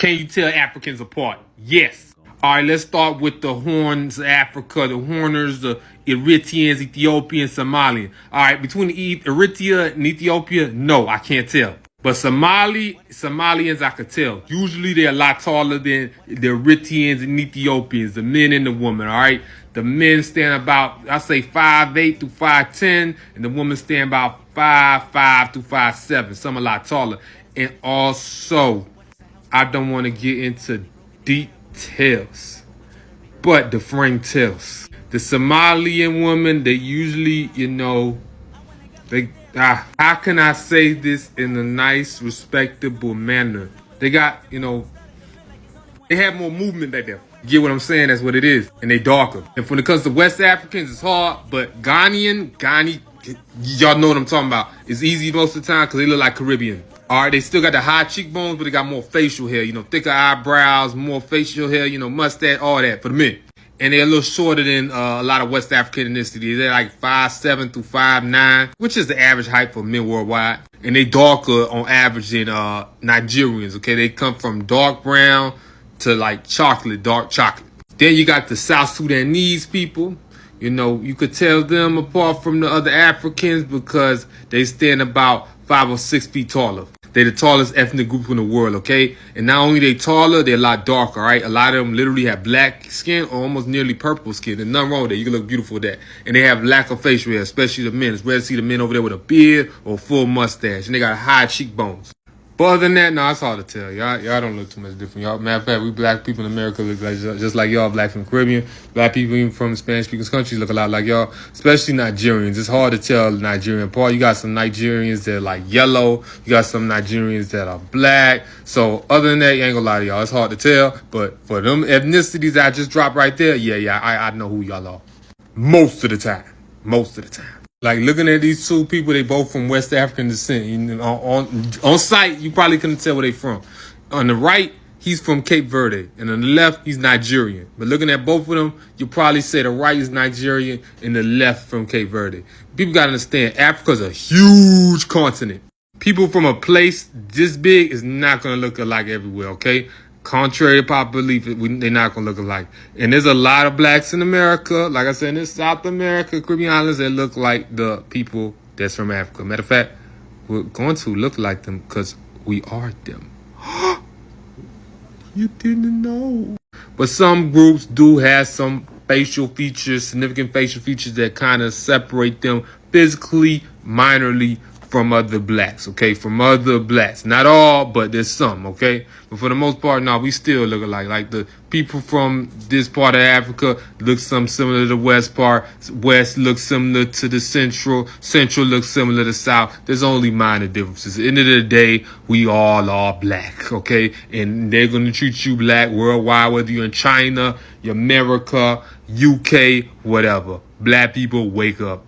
Can you tell Africans apart? Yes. All right, let's start with the Horns of Africa, the Horners, the Eritreans, Ethiopians, Somalians. All right, between Eritrea and Ethiopia, no, I can't tell. But Somalians, I could tell. Usually they're a lot taller than the Eritreans and Ethiopians, the men and the women, all right? The men stand about, I say 5'8" to 5'10", and the women stand about 5'5" to 5'7", some a lot taller. And also, I don't want to get into details, but the frame tells. The Somalian women, they usually, how can I say this in a nice, respectable manner? They got, they have more movement back there. You get what I'm saying? That's what it is. And they darker. And when it comes to West Africans, it's hard, but Ghani, y'all know what I'm talking about. It's easy most of the time because they look like Caribbean. All right, they still got the high cheekbones, but they got more facial hair, thicker eyebrows, more facial hair, mustache, all that for the men. And they're a little shorter than a lot of West African ethnicities. They're like 5'7" through 5'9", which is the average height for men worldwide. And they darker on average than Nigerians, okay? They come from dark brown to like dark chocolate. Then you got the South Sudanese people. You could tell them apart from the other Africans because they stand about 5 or 6 feet taller. They're the tallest ethnic group in the world, okay? And not only they taller, they're a lot darker, all right? A lot of them literally have black skin or almost nearly purple skin. There's nothing wrong with that. You can look beautiful with that. And they have lack of facial hair, especially the men. It's rare to see the men over there with a beard or full mustache. And they got high cheekbones. But other than that, no, it's hard to tell. Y'all don't look too much different. Y'all, matter of fact, we black people in America look like just like y'all, black from the Caribbean. Black people even from Spanish-speaking countries look a lot like y'all, especially Nigerians. It's hard to tell Nigerian apart. You got some Nigerians that are like yellow. You got some Nigerians that are black. So other than that, you ain't gonna lie to y'all. It's hard to tell. But for them ethnicities that I just dropped right there, I know who y'all are. Most of the time. Like looking at these two people, they both from West African descent. On sight, you probably couldn't tell where they from. On the right, he's from Cape Verde, and on the left, he's Nigerian. But looking at both of them, you probably say the right is Nigerian and the left from Cape Verde. People gotta understand, Africa's a huge continent. People from a place this big is not gonna look alike everywhere, okay? Contrary to popular belief, they're not going to look alike. And there's a lot of blacks in America, like I said, in South America, Caribbean islands, that look like the people that's from Africa. Matter of fact, we're going to look like them because we are them. You didn't know. But some groups do have some significant facial features that kind of separate them physically, minorly, from other blacks, okay? From other blacks. Not all, but there's some, okay? But for the most part, no, we still look alike. Like the people from this part of Africa look some similar to the west part. West looks similar to the central. Central looks similar to south. There's only minor differences. At the end of the day, we all are black, okay? And they're going to treat you black worldwide, whether you're in China, America, UK, whatever. Black people, wake up.